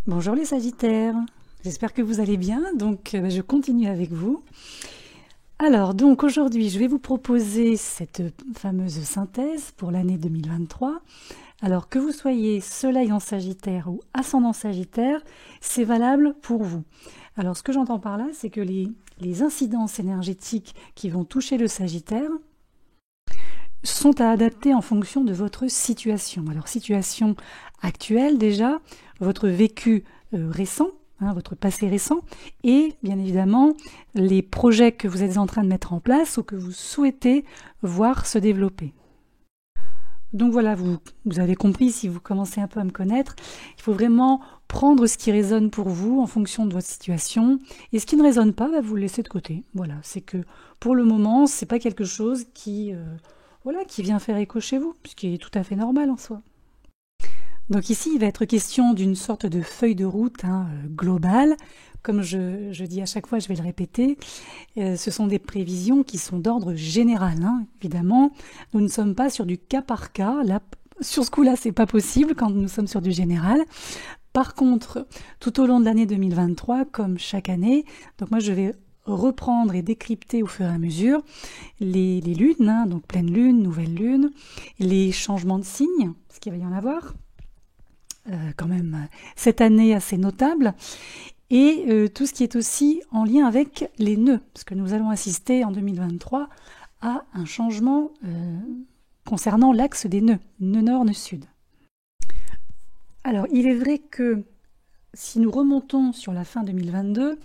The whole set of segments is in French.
Bonjour les Sagittaires, j'espère que vous allez bien, donc je continue avec vous. Alors donc aujourd'hui je vais vous proposer cette fameuse synthèse pour l'année 2023. Alors que vous soyez Soleil en Sagittaire ou Ascendant Sagittaire, c'est valable pour vous. Alors ce que j'entends par là, c'est que les incidences énergétiques qui vont toucher le Sagittaire sont à adapter en fonction de votre situation. Alors situation actuelle déjà, votre vécu récent, votre passé récent, et bien évidemment les projets que vous êtes en train de mettre en place ou que vous souhaitez voir se développer. Donc voilà, vous avez compris, si vous commencez un peu à me connaître, il faut vraiment prendre ce qui résonne pour vous en fonction de votre situation, et ce qui ne résonne pas, vous le laissez de côté. Voilà, c'est que pour le moment, c'est pas quelque chose qui vient faire écho chez vous, ce qui est tout à fait normal en soi. Donc ici, il va être question d'une sorte de feuille de route globale. Comme je dis à chaque fois, je vais le répéter, ce sont des prévisions qui sont d'ordre général, évidemment. Nous ne sommes pas sur du cas par cas. Là, sur ce coup-là, c'est pas possible quand nous sommes sur du général. Par contre, tout au long de l'année 2023, comme chaque année, donc moi je vais reprendre et décrypter au fur et à mesure les lunes, donc pleine lune, nouvelle lune, les changements de signes, parce qu'il va y en avoir, quand même cette année assez notable, et tout ce qui est aussi en lien avec les nœuds, parce que nous allons assister en 2023 à un changement concernant l'axe des nœuds, nœud nord, nœud sud. Alors, il est vrai que si nous remontons sur la fin 2022,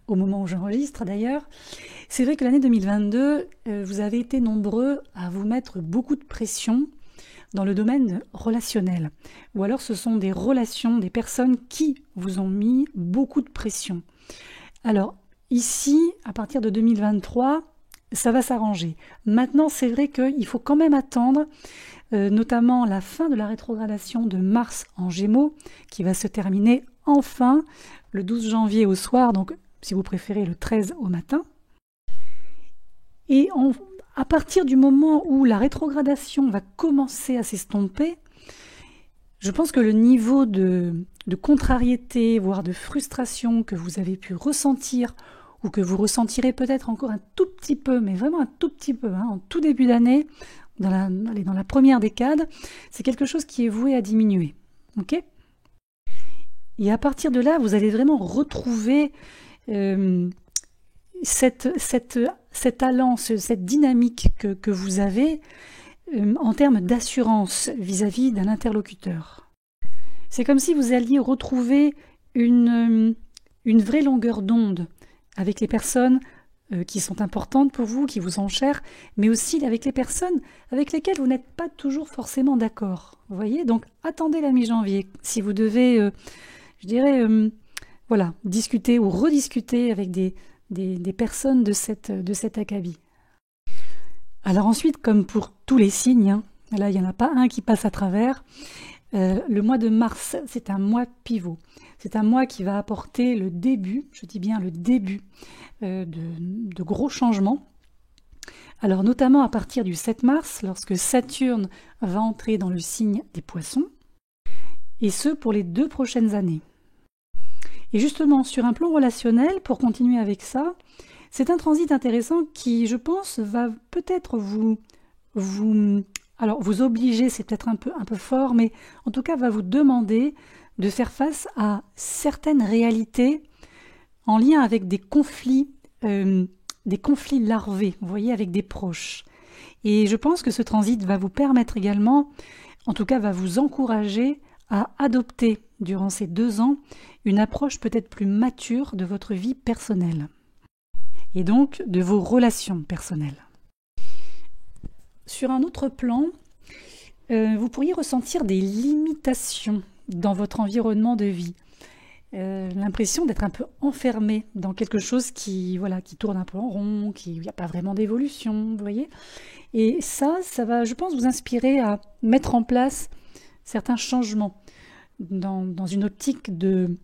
au moment où j'enregistre d'ailleurs, c'est vrai que l'année 2022, vous avez été nombreux à vous mettre beaucoup de pression dans le domaine relationnel. Ou alors ce sont des relations, des personnes qui vous ont mis beaucoup de pression. Alors ici, à partir de 2023, ça va s'arranger. Maintenant, c'est vrai qu'il faut quand même attendre notamment la fin de la rétrogradation de Mars en Gémeaux, qui va se terminer enfin le 12 janvier au soir, donc si vous préférez le 13 au matin. Et à partir du moment où la rétrogradation va commencer à s'estomper, je pense que le niveau de contrariété, voire de frustration que vous avez pu ressentir, ou que vous ressentirez peut-être encore un tout petit peu, mais vraiment un tout petit peu, en tout début d'année, dans la première décade, c'est quelque chose qui est voué à diminuer. Ok ? Et à partir de là, vous allez vraiment retrouver cet allant, cette dynamique que vous avez en termes d'assurance vis-à-vis d'un interlocuteur. C'est comme si vous alliez retrouver une vraie longueur d'onde avec les personnes qui sont importantes pour vous, qui vous sont chères, mais aussi avec les personnes avec lesquelles vous n'êtes pas toujours forcément d'accord. Vous voyez ? Donc attendez la mi-janvier. Si vous devez, discuter ou rediscuter avec des personnes de cet acabit. Alors ensuite, comme pour tous les signes, là il n'y en a pas un qui passe à travers, le mois de mars, c'est un mois pivot. C'est un mois qui va apporter le début, je dis bien le début, de gros changements. Alors notamment à partir du 7 mars, lorsque Saturne va entrer dans le signe des Poissons, et ce pour les 2 prochaines années. Et justement, sur un plan relationnel, pour continuer avec ça, c'est un transit intéressant qui, je pense, va peut-être vous obliger, c'est peut-être un peu fort, mais en tout cas va vous demander de faire face à certaines réalités en lien avec des conflits larvés, vous voyez, avec des proches. Et je pense que ce transit va vous permettre également, en tout cas va vous encourager à adopter durant ces 2 ans une approche peut-être plus mature de votre vie personnelle et donc de vos relations personnelles. Sur un autre plan, vous pourriez ressentir des limitations dans votre environnement de vie. L'impression d'être un peu enfermé dans quelque chose qui tourne un peu en rond, il n'y a pas vraiment d'évolution, vous voyez. Et ça va, je pense, vous inspirer à mettre en place certains changements dans une optique de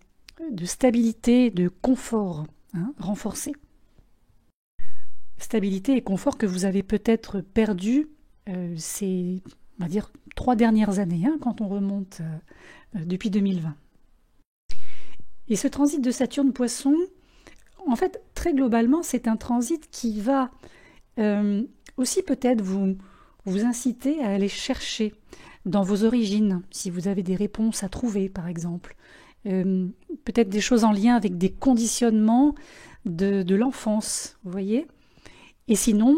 stabilité, de confort renforcé. Stabilité et confort que vous avez peut-être perdu ces, on va dire, 3 dernières années, quand on remonte depuis 2020. Et ce transit de Saturne-Poisson, en fait, très globalement, c'est un transit qui va aussi peut-être vous inciter à aller chercher dans vos origines, si vous avez des réponses à trouver, par exemple. Peut-être des choses en lien avec des conditionnements de l'enfance, vous voyez. Et sinon,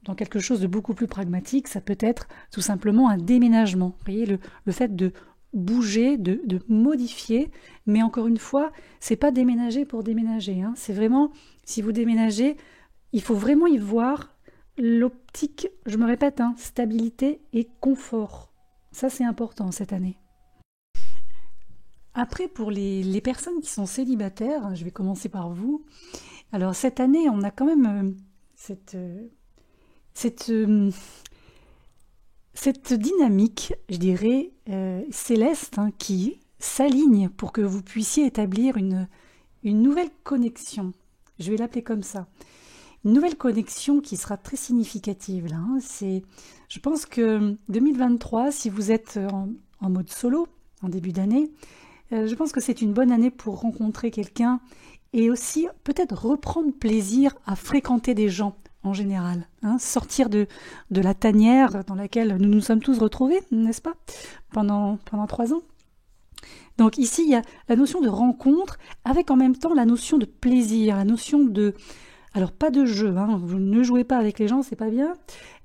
dans quelque chose de beaucoup plus pragmatique, ça peut être tout simplement un déménagement. Vous voyez, le fait de bouger, de modifier, mais encore une fois, c'est pas déménager pour déménager, hein. C'est vraiment, si vous déménagez, il faut vraiment y voir l'optique, je me répète, hein, stabilité et confort. Ça, c'est important cette année. Après, pour les personnes qui sont célibataires, je vais commencer par vous. Alors, cette année, on a quand même cette, cette dynamique, je dirais, céleste, hein, qui s'aligne pour que vous puissiez établir une nouvelle connexion. Je vais l'appeler comme ça. Une nouvelle connexion qui sera très significative, là, hein. Je pense que 2023, si vous êtes en mode solo, en début d'année, je pense que c'est une bonne année pour rencontrer quelqu'un et aussi peut-être reprendre plaisir à fréquenter des gens en général, hein, sortir de la tanière dans laquelle nous nous sommes tous retrouvés, n'est-ce pas, pendant 3 ans. Donc ici, il y a la notion de rencontre avec en même temps la notion de plaisir, la notion de... Alors pas de jeu, hein, vous ne jouez pas avec les gens, c'est pas bien,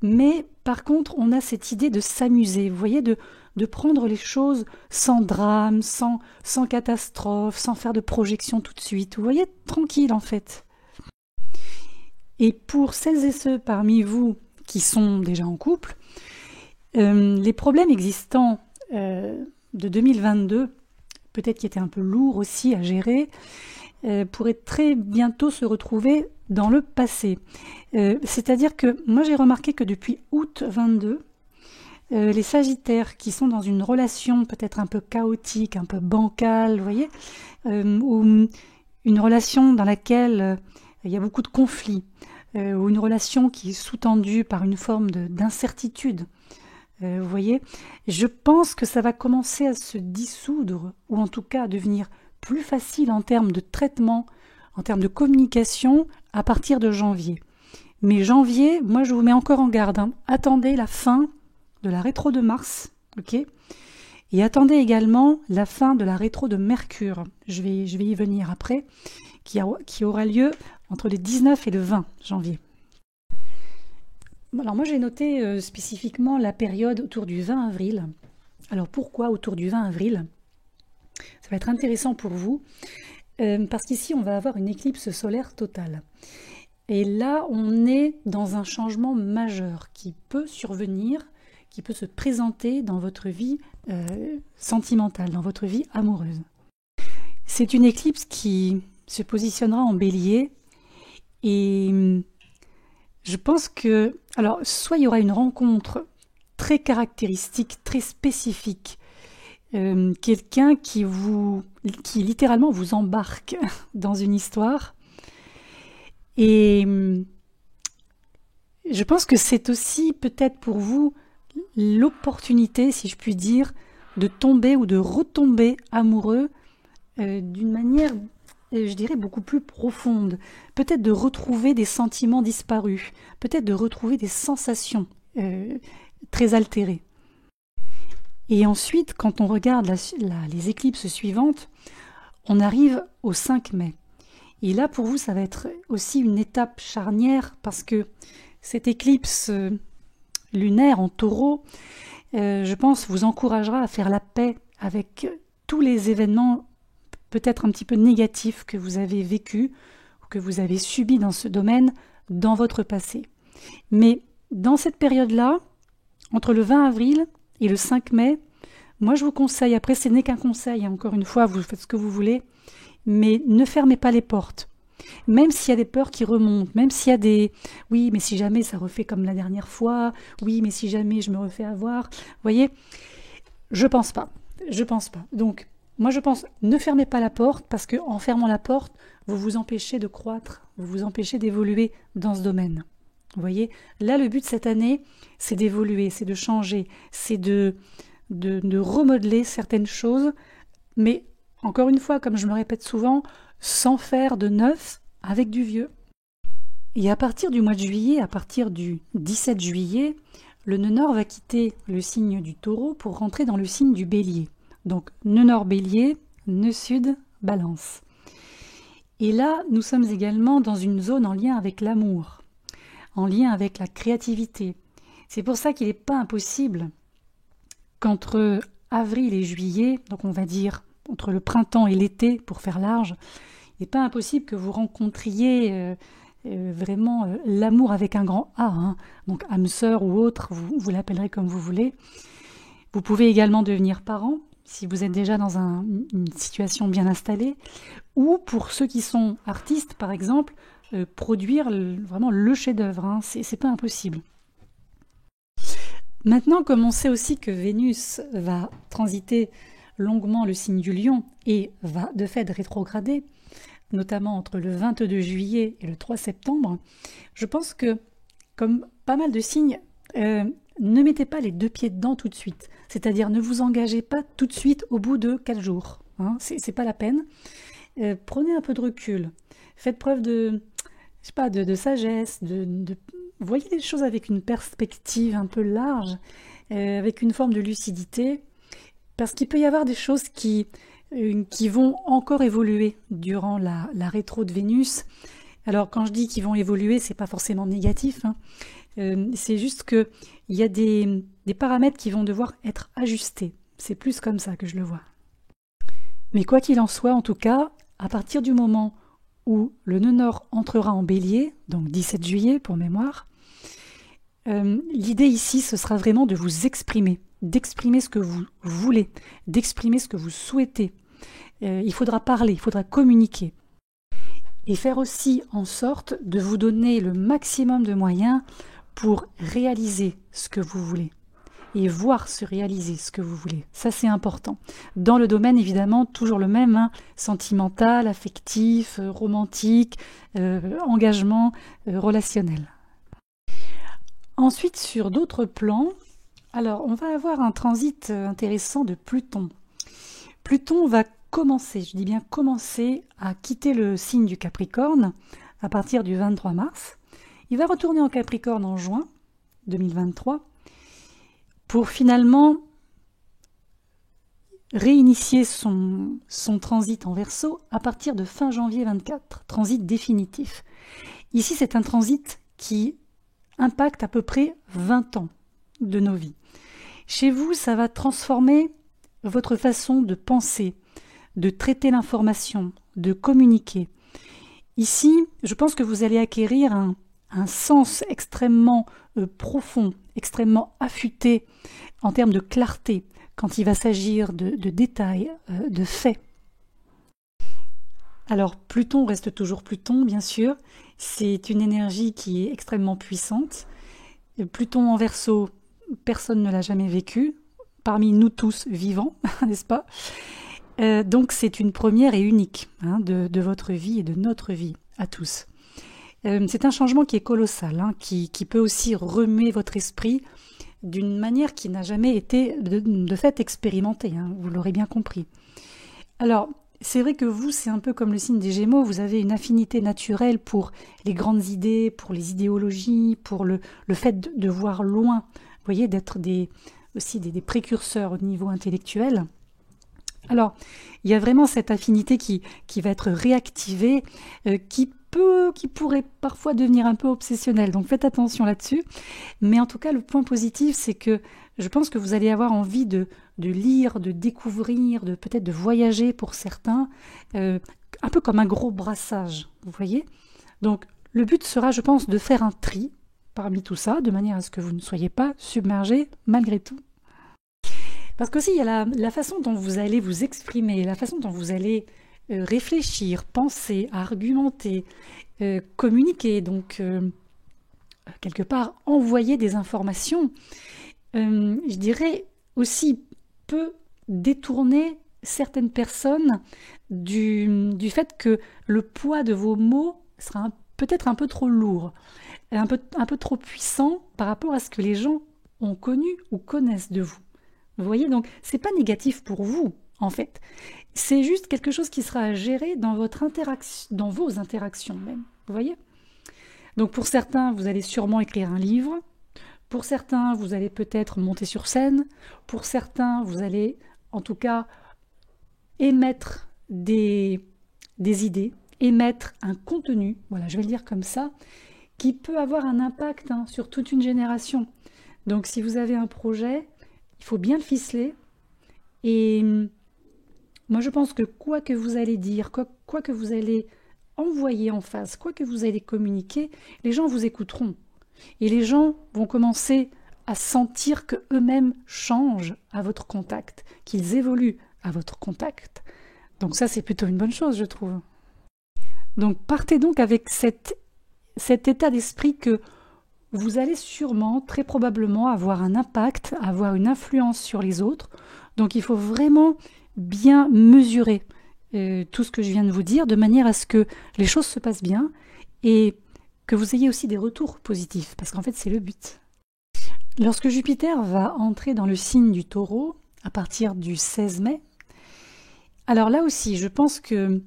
mais par contre, on a cette idée de s'amuser, vous voyez, de prendre les choses sans drame, sans catastrophe, sans faire de projection tout de suite. Vous voyez, tranquille en fait. Et pour celles et ceux parmi vous qui sont déjà en couple, les problèmes existants de 2022, peut-être qui étaient un peu lourds aussi à gérer, pourraient très bientôt se retrouver dans le passé. C'est-à-dire que moi j'ai remarqué que depuis août 22, les Sagittaires qui sont dans une relation peut-être un peu chaotique, un peu bancale, vous voyez, ou une relation dans laquelle il y a beaucoup de conflits, ou une relation qui est sous-tendue par une forme d'incertitude, vous voyez, je pense que ça va commencer à se dissoudre, ou en tout cas à devenir plus facile en termes de traitement, en termes de communication, à partir de janvier. Mais janvier, moi je vous mets encore en garde, hein. Attendez la fin de la rétro de Mars, ok, et attendez également la fin de la rétro de Mercure. Je vais y venir après, qui aura lieu entre le 19 et le 20 janvier. Alors moi j'ai noté spécifiquement la période autour du 20 avril. Alors pourquoi autour du 20 avril ? Ça va être intéressant pour vous, parce qu'ici on va avoir une éclipse solaire totale. Et là on est dans un changement majeur qui peut survenir, qui peut se présenter dans votre vie sentimentale, dans votre vie amoureuse. C'est une éclipse qui se positionnera en Bélier et je pense que, alors, soit il y aura une rencontre très caractéristique, très spécifique, quelqu'un qui littéralement vous embarque dans une histoire, et je pense que c'est aussi peut-être pour vous l'opportunité, si je puis dire, de tomber ou de retomber amoureux d'une manière, je dirais, beaucoup plus profonde. Peut-être de retrouver des sentiments disparus, peut-être de retrouver des sensations très altérées. Et ensuite, quand on regarde les éclipses suivantes, on arrive au 5 mai. Et là, pour vous, ça va être aussi une étape charnière parce que cette éclipse lunaire en Taureau, je pense, vous encouragera à faire la paix avec tous les événements peut-être un petit peu négatifs que vous avez vécus ou que vous avez subis dans ce domaine dans votre passé. Mais dans cette période-là, entre le 20 avril et le 5 mai, moi je vous conseille, après ce n'est qu'un conseil, encore une fois, vous faites ce que vous voulez, mais ne fermez pas les portes. Même s'il y a des peurs qui remontent, même s'il y a des « oui, mais si jamais ça refait comme la dernière fois, oui, mais si jamais je me refais avoir », vous voyez, je pense pas. Donc, moi je pense, ne fermez pas la porte, parce qu'en fermant la porte, vous vous empêchez de croître, vous vous empêchez d'évoluer dans ce domaine. Vous voyez, là le but cette année, c'est d'évoluer, c'est de changer, c'est de remodeler certaines choses, mais Encore une fois, comme je me répète souvent, sans faire de neuf avec du vieux. Et à partir du mois de juillet, à partir du 17 juillet, le nœud nord va quitter le signe du Taureau pour rentrer dans le signe du Bélier. Donc nœud nord Bélier, nœud sud Balance. Et là, nous sommes également dans une zone en lien avec l'amour, en lien avec la créativité. C'est pour ça qu'il n'est pas impossible qu'entre avril et juillet, donc on va dire entre le printemps et l'été, pour faire large, il n'est pas impossible que vous rencontriez vraiment l'amour avec un grand A, hein. Donc âme sœur ou autre, vous l'appellerez comme vous voulez. Vous pouvez également devenir parent, si vous êtes déjà dans une situation bien installée, ou pour ceux qui sont artistes, par exemple, produire vraiment le chef-d'œuvre, hein. C'est pas impossible. Maintenant, comme on sait aussi que Vénus va transiter longuement le signe du Lion et va de fait rétrograder, notamment entre le 22 juillet et le 3 septembre, je pense que, comme pas mal de signes, ne mettez pas les deux pieds dedans tout de suite. C'est-à-dire ne vous engagez pas tout de suite au bout de 4 jours. Hein, c'est pas la peine. Prenez un peu de recul. Faites preuve de sagesse, voyez les choses avec une perspective un peu large, avec une forme de lucidité, parce qu'il peut y avoir des choses qui vont encore évoluer durant la rétro de Vénus. Alors quand je dis qu'ils vont évoluer, c'est pas forcément négatif, hein. C'est juste qu'il y a des paramètres qui vont devoir être ajustés. C'est plus comme ça que je le vois. Mais quoi qu'il en soit, en tout cas, à partir du moment où le nœud nord entrera en Bélier, donc 17 juillet pour mémoire, l'idée ici, ce sera vraiment de vous exprimer, d'exprimer ce que vous voulez, d'exprimer ce que vous souhaitez. Il faudra parler, il faudra communiquer. Et faire aussi en sorte de vous donner le maximum de moyens pour réaliser ce que vous voulez. Et voir se réaliser ce que vous voulez. Ça, c'est important. Dans le domaine, évidemment, toujours le même, hein, sentimental, affectif, romantique, engagement, relationnel. Ensuite, sur d'autres plans, alors on va avoir un transit intéressant de Pluton. Pluton va commencer, je dis bien commencer, à quitter le signe du Capricorne à partir du 23 mars. Il va retourner en Capricorne en juin 2023 pour finalement réinitier son transit en Verseau à partir de fin janvier 24, transit définitif. Ici, c'est un transit qui impacte à peu près 20 ans de nos vies. Chez vous, ça va transformer votre façon de penser, de traiter l'information, de communiquer. Ici, je pense que vous allez acquérir un sens extrêmement profond, extrêmement affûté en termes de clarté quand il va s'agir de détails, de faits. Alors Pluton reste toujours Pluton, bien sûr. C'est une énergie qui est extrêmement puissante. Pluton en Verseau, personne ne l'a jamais vécu, parmi nous tous vivants, n'est-ce pas ? Donc c'est une première et unique, hein, de votre vie et de notre vie à tous. C'est un changement qui est colossal, hein, qui peut aussi remuer votre esprit d'une manière qui n'a jamais été de fait expérimentée, hein, vous l'aurez bien compris. Alors, c'est vrai que vous, c'est un peu comme le signe des Gémeaux, vous avez une affinité naturelle pour les grandes idées, pour les idéologies, pour le fait de voir loin, vous voyez, d'être aussi des précurseurs au niveau intellectuel. Alors, il y a vraiment cette affinité qui va être réactivée, qui pourrait parfois devenir un peu obsessionnelle. Donc faites attention là-dessus. Mais en tout cas, le point positif, c'est que je pense que vous allez avoir envie de lire, de découvrir, peut-être de voyager pour certains, un peu comme un gros brassage, vous voyez. Donc le but sera, je pense, de faire un tri parmi tout ça, de manière à ce que vous ne soyez pas submergés malgré tout. Parce qu'aussi, il y a la façon dont vous allez vous exprimer, la façon dont vous allez réfléchir, penser, argumenter, communiquer, donc quelque part envoyer des informations, je dirais aussi peut détourner certaines personnes du fait que le poids de vos mots sera peut-être un peu trop lourd, un peu trop puissant par rapport à ce que les gens ont connu ou connaissent de vous. Vous voyez, donc c'est pas négatif pour vous en fait. C'est juste quelque chose qui sera à gérer dans votre interaction, dans vos interactions même. Vous voyez? Donc pour certains, vous allez sûrement écrire un livre. Pour certains, vous allez peut-être monter sur scène. Pour certains, vous allez en tout cas émettre des idées, émettre un contenu, voilà, je vais le dire comme ça, qui peut avoir un impact sur toute une génération. Donc si vous avez un projet, il faut bien le ficeler. Et moi je pense que quoi que vous allez dire, quoi que vous allez envoyer en face, quoi que vous allez communiquer, les gens vous écouteront. Et les gens vont commencer à sentir qu'eux-mêmes changent à votre contact, qu'ils évoluent à votre contact. Donc ça, c'est plutôt une bonne chose, je trouve. Donc partez donc avec cet état d'esprit que vous allez sûrement, très probablement, avoir un impact, avoir une influence sur les autres. Donc il faut vraiment bien mesurer tout ce que je viens de vous dire, de manière à ce que les choses se passent bien et que vous ayez aussi des retours positifs, parce qu'en fait c'est le but. Lorsque Jupiter va entrer dans le signe du Taureau, à partir du 16 mai, alors là aussi, je pense que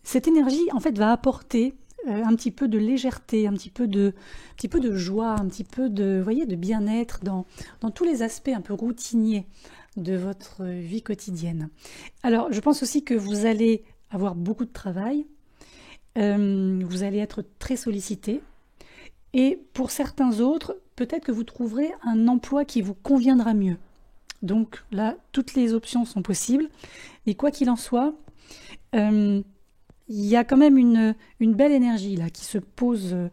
cette énergie, en fait, va apporter un petit peu de légèreté, un petit peu de joie, un petit peu de, voyez, de bien-être dans tous les aspects un peu routiniers de votre vie quotidienne. Alors, je pense aussi que vous allez avoir beaucoup de travail, vous allez être très sollicité, et pour certains autres, peut-être que vous trouverez un emploi qui vous conviendra mieux. Donc là, toutes les options sont possibles. Et quoi qu'il en soit, il y a quand même une belle énergie là, qui se pose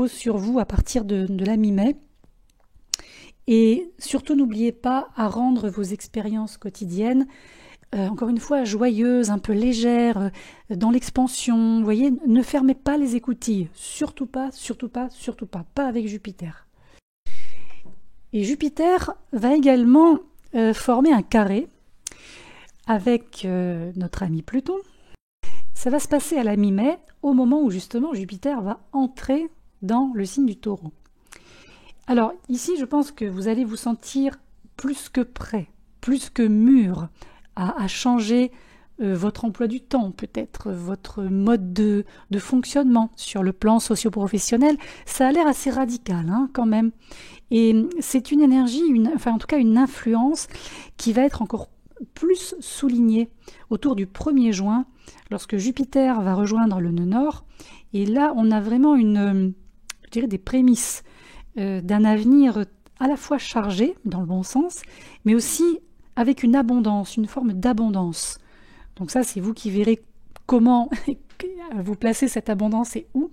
sur vous à partir de la mi-mai. Et surtout, n'oubliez pas à rendre vos expériences quotidiennes, encore une fois, joyeuses, un peu légères, dans l'expansion. Vous voyez, ne fermez pas les écoutilles. Surtout pas, surtout pas, surtout pas. Pas avec Jupiter. Et Jupiter va également former un carré avec notre ami Pluton. Ça va se passer à la mi-mai, au moment où justement Jupiter va entrer dans le signe du Taureau. Alors ici, je pense que vous allez vous sentir plus que prêt, plus que mûr à changer votre emploi du temps, peut-être votre mode de fonctionnement sur le plan socio-professionnel. Ça a l'air assez radical quand même. Et c'est une énergie, enfin en tout cas une influence qui va être encore plus soulignée autour du 1er juin, lorsque Jupiter va rejoindre le nœud nord. Et là, on a vraiment je dirais des prémices d'un avenir à la fois chargé, dans le bon sens, mais aussi avec une abondance, une forme d'abondance. Donc ça, c'est vous qui verrez comment vous placez cette abondance et où.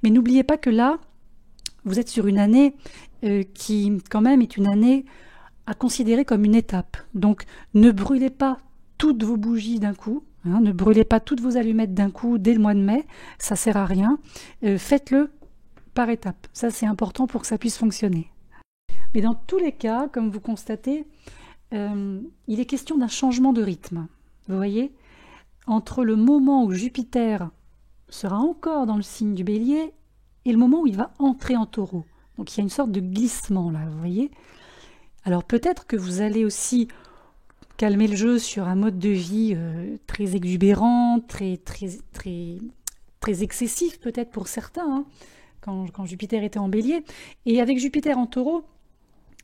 Mais n'oubliez pas que là, vous êtes sur une année qui, quand même, est une année à considérer comme une étape. Donc, ne brûlez pas toutes vos bougies d'un coup, ne brûlez pas toutes vos allumettes d'un coup dès le mois de mai, ça ne sert à rien. Faites-le par étapes. Ça, c'est important pour que ça puisse fonctionner. Mais dans tous les cas, comme vous constatez, il est question d'un changement de rythme. Vous voyez, entre le moment où Jupiter sera encore dans le signe du Bélier et le moment où il va entrer en Taureau. Donc il y a une sorte de glissement là, vous voyez. Alors peut-être que vous allez aussi calmer le jeu sur un mode de vie très exubérant, très excessif peut-être pour certains, quand Jupiter était en Bélier. Et avec Jupiter en Taureau,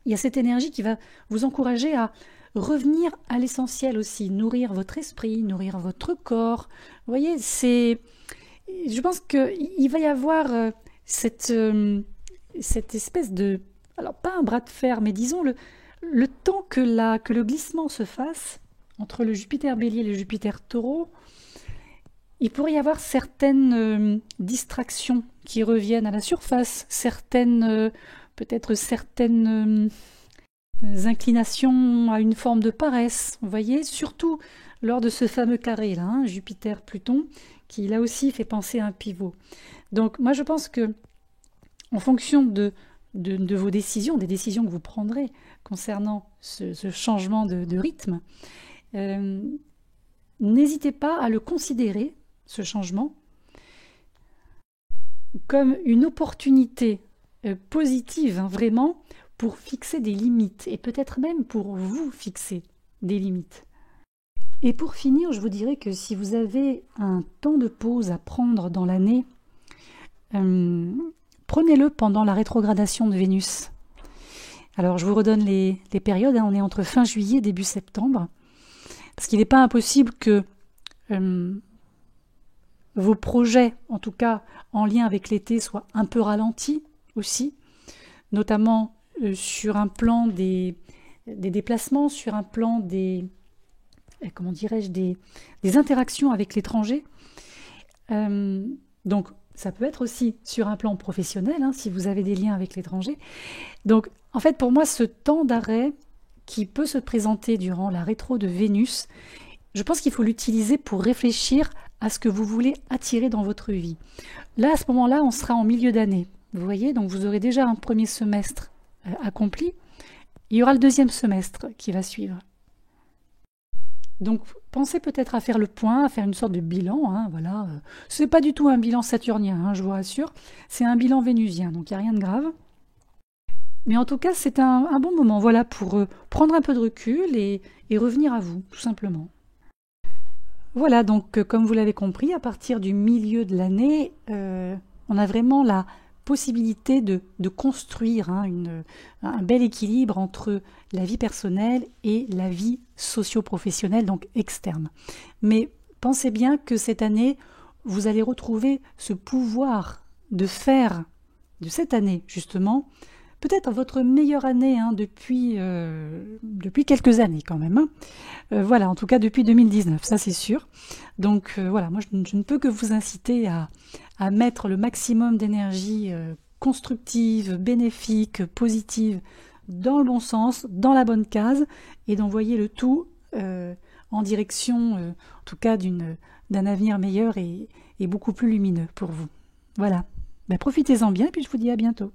il y a cette énergie qui va vous encourager à revenir à l'essentiel aussi, nourrir votre esprit, nourrir votre corps. Vous voyez, je pense qu'il va y avoir cette espèce de... Alors, pas un bras de fer, mais disons le temps que le glissement se fasse entre le Jupiter Bélier et le Jupiter Taureau, il pourrait y avoir certaines distractions qui reviennent à la surface, peut-être certaines inclinations à une forme de paresse, vous voyez, surtout lors de ce fameux carré là, Jupiter-Pluton, qui là aussi fait penser à un pivot. Donc moi je pense que en fonction de vos décisions, des décisions que vous prendrez concernant ce changement de rythme, n'hésitez pas à le considérer, ce changement, comme une opportunité positive, vraiment, pour fixer des limites, et peut-être même pour vous fixer des limites. Et pour finir, je vous dirais que si vous avez un temps de pause à prendre dans l'année, prenez-le pendant la rétrogradation de Vénus. Alors je vous redonne les périodes, on est entre fin juillet et début septembre, parce qu'il n'est pas impossible que vos projets, en tout cas en lien avec l'été, soient un peu ralentis aussi, notamment sur un plan des déplacements, sur un plan des interactions avec l'étranger. Donc ça peut être aussi sur un plan professionnel, si vous avez des liens avec l'étranger. Donc en fait pour moi ce temps d'arrêt qui peut se présenter durant la rétro de Vénus, je pense qu'il faut l'utiliser pour réfléchir à ce que vous voulez attirer dans votre vie. Là, à ce moment-là, on sera en milieu d'année. Vous voyez, donc vous aurez déjà un premier semestre accompli. Il y aura le deuxième semestre qui va suivre. Donc, pensez peut-être à faire le point, à faire une sorte de bilan. Voilà. Ce n'est pas du tout un bilan saturnien, je vous rassure. C'est un bilan vénusien, donc il n'y a rien de grave. Mais en tout cas, c'est un bon moment, voilà, pour prendre un peu de recul et revenir à vous, tout simplement. Voilà, donc comme vous l'avez compris, à partir du milieu de l'année, on a vraiment la possibilité de construire un bel équilibre entre la vie personnelle et la vie socio-professionnelle, donc externe. Mais pensez bien que cette année, vous allez retrouver ce pouvoir de faire de cette année, justement, peut-être votre meilleure année depuis quelques années quand même. Voilà, en tout cas depuis 2019, ça c'est sûr. Donc voilà, moi je ne peux que vous inciter à mettre le maximum d'énergie constructive, bénéfique, positive, dans le bon sens, dans la bonne case, et d'envoyer le tout en direction, en tout cas, d'un avenir meilleur et beaucoup plus lumineux pour vous. Voilà, profitez-en bien, et puis je vous dis à bientôt.